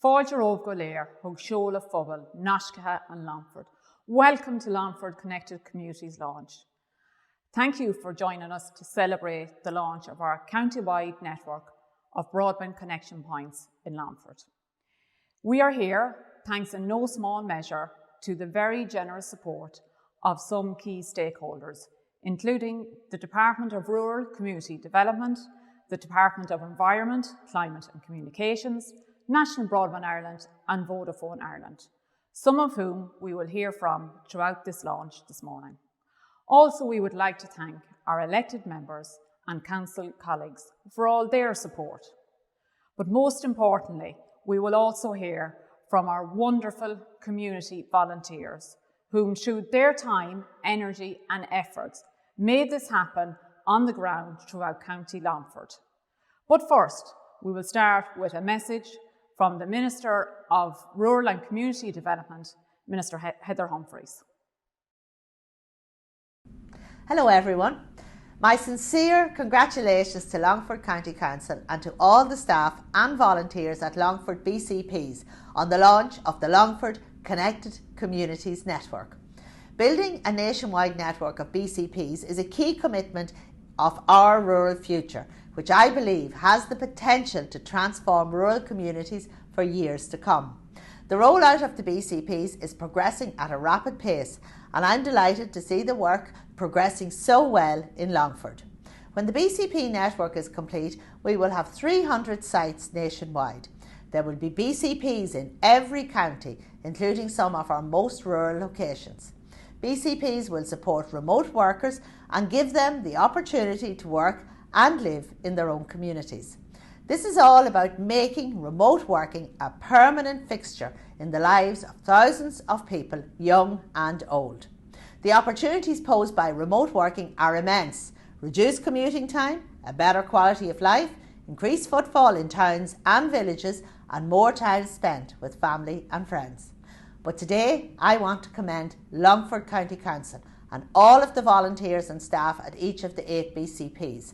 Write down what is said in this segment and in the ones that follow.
Fáilte Róg go léir, thug seola phobal, Nashcatha and Longford. Welcome to Longford Connected Communities launch. Thank you for joining us to celebrate the launch of our county-wide network of broadband connection points in Longford. We are here thanks in no small measure to the very generous support of some key stakeholders, including the Department of Rural Community Development, the Department of Environment, Climate and Communications, National Broadband Ireland and Vodafone Ireland, some of whom we will hear from throughout this launch this morning. Also, we would like to thank our elected members and council colleagues for all their support. But most importantly, we will also hear from our wonderful community volunteers whom through their time, energy and efforts made this happen on the ground throughout County Longford. But first, we will start with a message from the Minister of Rural and Community Development, Minister Heather Humphreys. Hello everyone. My sincere congratulations to Longford County Council and to all the staff and volunteers at Longford BCPs on the launch of the Longford Connected Communities Network. Building a nationwide network of BCPs is a key commitment of our rural future, which I believe has the potential to transform rural communities for years to come. The rollout of the BCPs is progressing at a rapid pace, and I'm delighted to see the work progressing so well in Longford. When the BCP network is complete, we will have 300 sites nationwide. There will be BCPs in every county, including some of our most rural locations. BCPs will support remote workers and give them the opportunity to work and live in their own communities. This is all about making remote working a permanent fixture in the lives of thousands of people, young and old. The opportunities posed by remote working are immense: reduced commuting time, a better quality of life, increased footfall in towns and villages, and more time spent with family and friends. But today, I want to commend Longford County Council and all of the volunteers and staff at each of the 8 BCPs.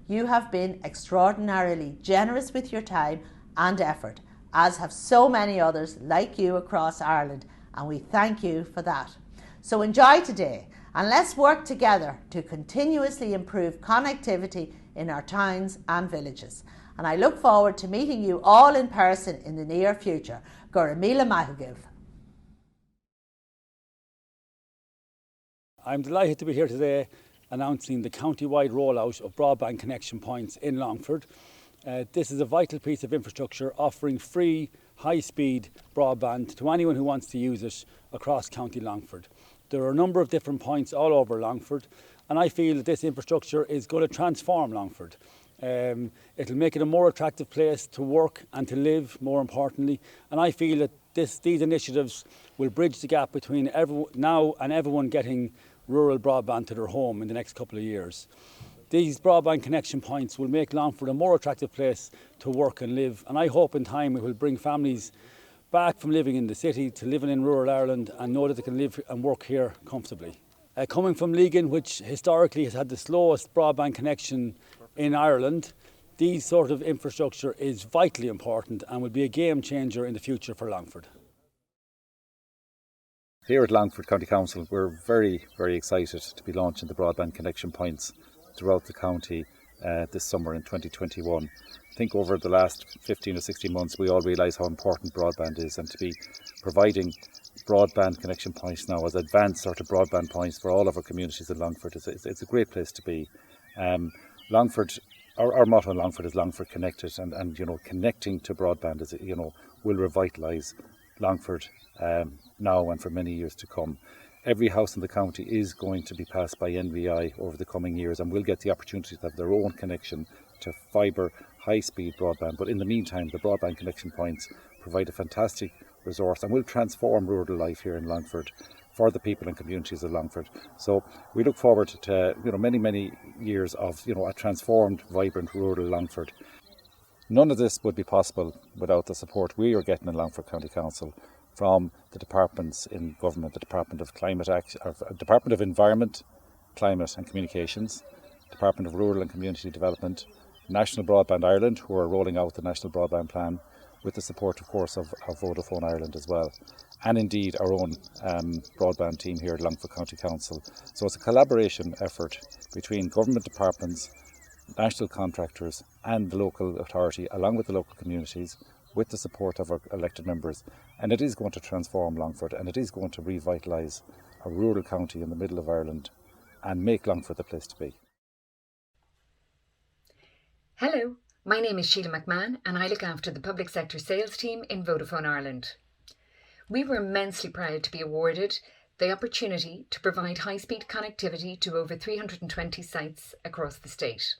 You have been extraordinarily generous with your time and effort, as have so many others like you across Ireland, and we thank you for that. So enjoy today, and let's work together to continuously improve connectivity in our towns and villages. And I look forward to meeting you all in person in the near future. Gura Mila Mahugiv. I'm delighted to be here today announcing the county-wide rollout of broadband connection points in Longford. This is a vital piece of infrastructure offering free, high-speed broadband to anyone who wants to use it across County Longford. There are a number of different points all over Longford, and I feel that this infrastructure is going to transform Longford. It'll make it a more attractive place to work and to live, more importantly, and I feel that these initiatives will bridge the gap between now and everyone getting rural broadband to their home in the next couple of years. These broadband connection points will make Longford a more attractive place to work and live, and I hope in time it will bring families back from living in the city to living in rural Ireland and know that they can live and work here comfortably. Coming from Legan, which historically has had the slowest broadband connection in Ireland, these sort of infrastructure is vitally important and will be a game changer in the future for Longford. Here at Longford County Council, we're very, very excited to be launching the broadband connection points throughout the county this summer in 2021. I think over the last 15 or 16 months we all realise how important broadband is, and to be providing broadband connection points now as advanced sort of broadband points for all of our communities in Longford, it's a great place to be. Longford, our motto in Longford is Longford Connected, and you know, connecting to broadband is, you know, will revitalise Longford now and for many years to come. Every house in the county is going to be passed by NVI over the coming years and will get the opportunity to have their own connection to fibre high-speed broadband. But in the meantime, the broadband connection points provide a fantastic resource and will transform rural life here in Longford for the people and communities of Longford. So we look forward to many years of a transformed, vibrant rural Longford. None of this would be possible without the support we are getting in Longford County Council from the departments in government, the Department of Department of Environment, Climate and Communications, Department of Rural and Community Development, National Broadband Ireland, who are rolling out the National Broadband Plan, with the support, of course, of Vodafone Ireland as well, and indeed our own broadband team here at Longford County Council. So it's a collaboration effort between government departments, national contractors and the local authority, along with the local communities, with the support of our elected members. And it is going to transform Longford, and it is going to revitalise a rural county in the middle of Ireland and make Longford the place to be. Hello, my name is Sheila McMahon and I look after the public sector sales team in Vodafone Ireland. We were immensely proud to be awarded the opportunity to provide high-speed connectivity to over 320 sites across the state.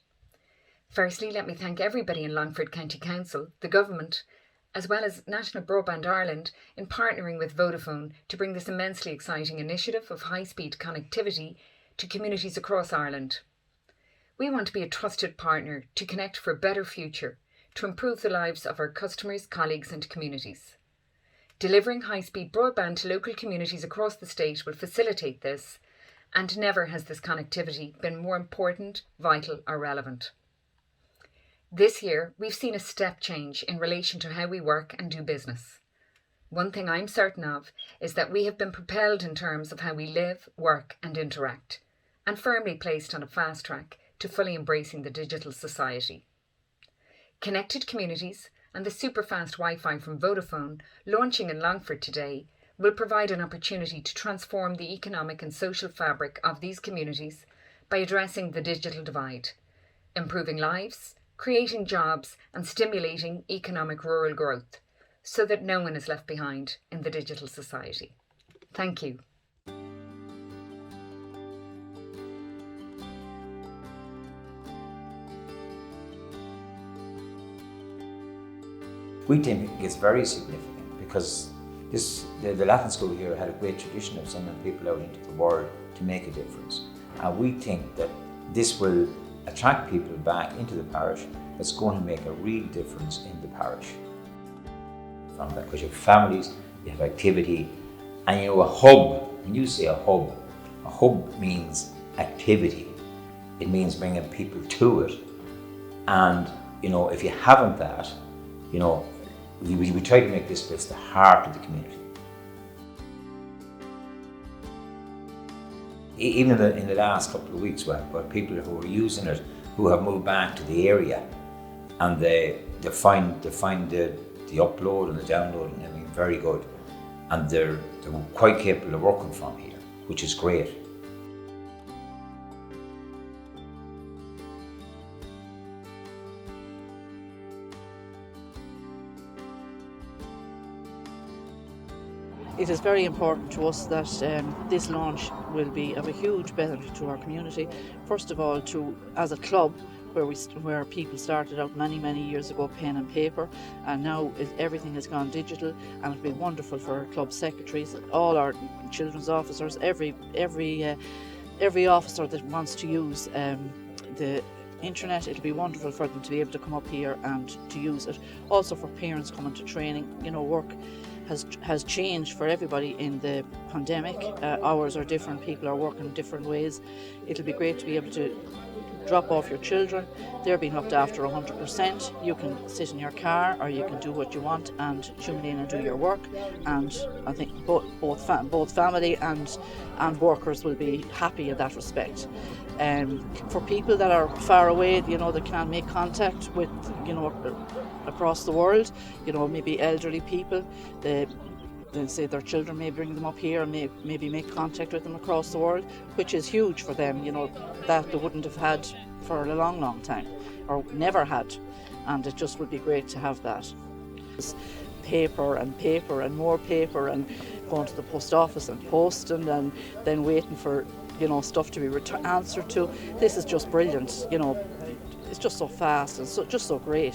Firstly, let me thank everybody in Longford County Council, the government, as well as National Broadband Ireland in partnering with Vodafone to bring this immensely exciting initiative of high-speed connectivity to communities across Ireland. We want to be a trusted partner to connect for a better future, to improve the lives of our customers, colleagues and communities. Delivering high-speed broadband to local communities across the state will facilitate this, and never has this connectivity been more important, vital or relevant. This year, we've seen a step change in relation to how we work and do business. One thing I'm certain of is that we have been propelled in terms of how we live, work and interact, and firmly placed on a fast track to fully embracing the digital society. Connected Communities and the super-fast Wi-Fi from Vodafone, launching in Longford today, will provide an opportunity to transform the economic and social fabric of these communities by addressing the digital divide, improving lives, creating jobs and stimulating economic rural growth, so that no one is left behind in the digital society. Thank you. We think it's very significant because the Latin school here had a great tradition of sending people out into the world to make a difference. And we think that this will attract people back into the parish that's going to make a real difference in the parish. From that, because you have families, you have activity, and you know a hub, when you say a hub means activity. It means bringing people to it. And you know, if you haven't that, you know, we try to make this place the heart of the community. Even in the last couple of weeks, where people who are using it, who have moved back to the area, and they find the upload and the download and everything very good, and they're quite capable of working from here, which is great. It is very important to us that this launch will be of a huge benefit to our community. First of all, as a club, where people started out many years ago, pen and paper, and now everything has gone digital, and it'll be wonderful for our club secretaries, all our children's officers, every officer that wants to use the internet. It'll be wonderful for them to be able to come up here and to use it. Also for parents coming to training, you know, work has changed for everybody in the pandemic. Hours are different, people are working different ways. It'll be great to be able to drop off your children. They're being looked after 100%. You can sit in your car or you can do what you want and tune in and do your work. And I think both family and workers will be happy in that respect. For people that are far away, you know, that can't make contact with, you know, across the world, you know, maybe elderly people, they say their children may bring them up here and maybe make contact with them across the world, which is huge for them, you know, that they wouldn't have had for a long time, or never had, and it just would be great to have that. Paper and more paper, and going to the post office and posting, and then waiting for, you know, stuff to be answered to. This is just brilliant, you know, it's just so fast and just so great.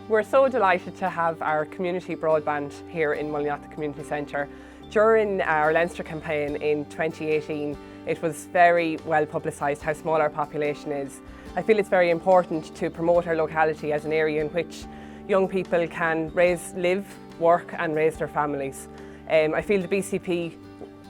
We're so delighted to have our community broadband here in Mullinatta Community Centre. During our Leinster campaign in 2018, it was very well publicised how small our population is. I feel it's very important to promote our locality as an area in which young people can live, work and raise their families. I feel the BCP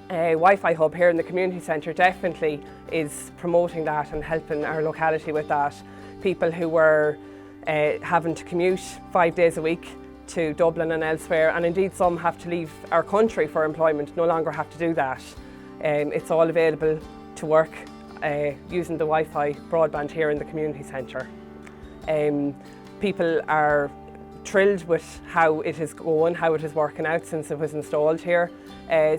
Wi-Fi hub here in the community centre definitely is promoting that and helping our locality with that. People who were having to commute 5 days a week to Dublin and elsewhere, and indeed some have to leave our country for employment, no longer have to do that. It's all available to work using the Wi-Fi broadband here in the community centre. People are thrilled with how it is going, how it is working out since it was installed here.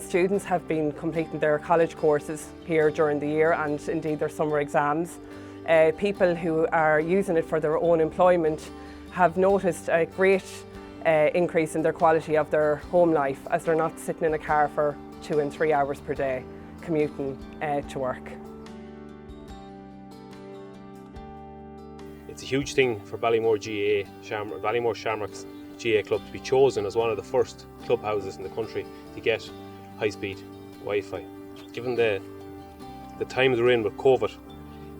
Students have been completing their college courses here during the year and indeed their summer exams. People who are using it for their own employment have noticed a great increase in their quality of their home life as they're not sitting in a car for 2 and 3 hours per day commuting to work. It's a huge thing for Ballymore Shamrock's GAA club to be chosen as one of the first clubhouses in the country to get high-speed Wi-Fi. Given the times we're in with COVID,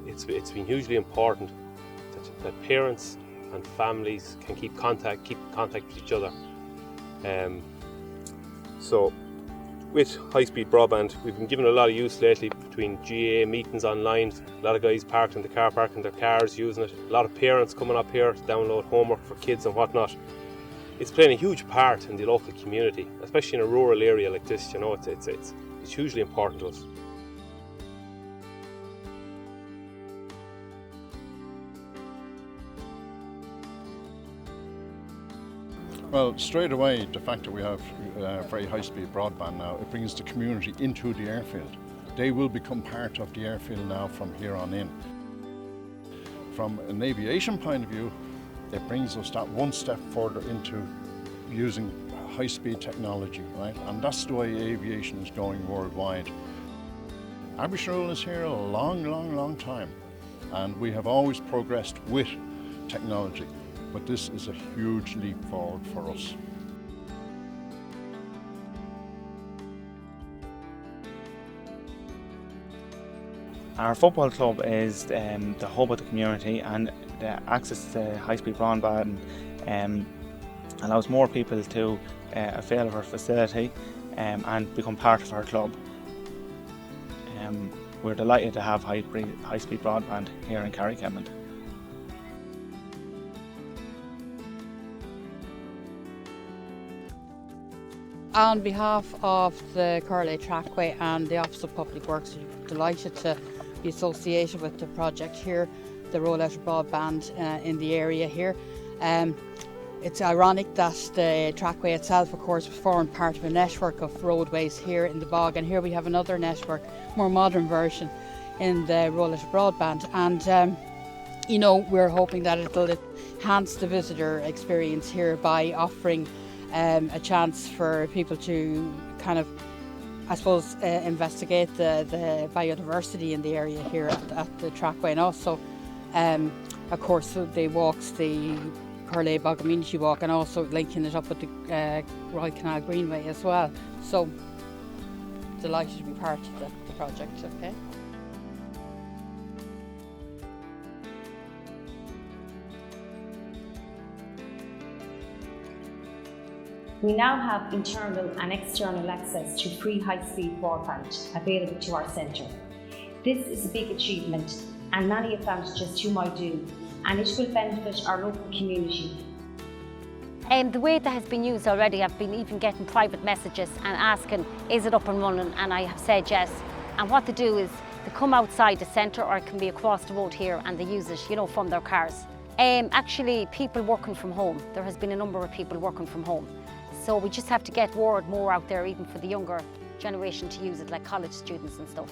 it's been hugely important that parents and families can keep contact with each other. So with high-speed broadband, we've been given a lot of use lately between GAA meetings online. A lot of guys parked in the car park in their cars using it. A lot of parents coming up here to download homework for kids and whatnot. It's playing a huge part in the local community, especially in a rural area like this. You know, it's hugely important to us. Well, straight away, the fact that we have very high-speed broadband now, it brings the community into the airfield. They will become part of the airfield now from here on in. From an aviation point of view, it brings us that one step further into using high-speed technology, right? And that's the way aviation is going worldwide. Aberystwyth is here a long time, and we have always progressed with technology. But this is a huge leap forward for us. Our football club is the hub of the community, and the access to high-speed broadband allows more people to avail of our facility and become part of our club. We're delighted to have high-speed broadband here in Carrickmont. On behalf of the Corley Trackway and the Office of Public Works, we're delighted to be associated with the project here, the rollout of broadband in the area here. It's ironic that the trackway itself, of course, formed part of a network of roadways here in the bog, and here we have another network, more modern version, in the rollout of broadband. And you know, we're hoping that it'll enhance the visitor experience here by offering a chance for people to kind of, I suppose, investigate the biodiversity in the area here at the trackway, and also, of course, the walks, the Corley Bog Community Walk, and also linking it up with the Royal Canal Greenway as well. So, delighted to be part of the project. Okay. We now have internal and external access to free high-speed broadband available to our centre. This is a big achievement and many advantages to my do, and it will benefit our local community. The way that has been used already, I've been even getting private messages and asking, is it up and running? And I have said yes. And what they do is they come outside the centre, or it can be across the road here, and they use it, you know, from their cars. Actually, people working from home. There has been a number of people working from home. So we just have to get word more out there, even for the younger generation, to use it, like college students and stuff.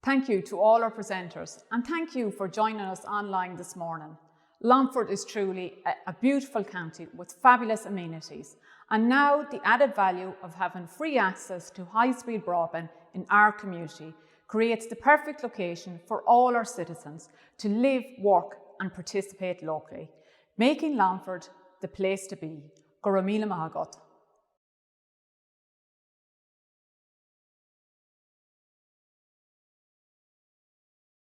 Thank you to all our presenters, and thank you for joining us online this morning. Longford is truly a beautiful county with fabulous amenities, and now the added value of having free access to high-speed broadband in our community creates the perfect location for all our citizens to live, work and participate locally, making Longford the place to be. Go raibh míle maith agat.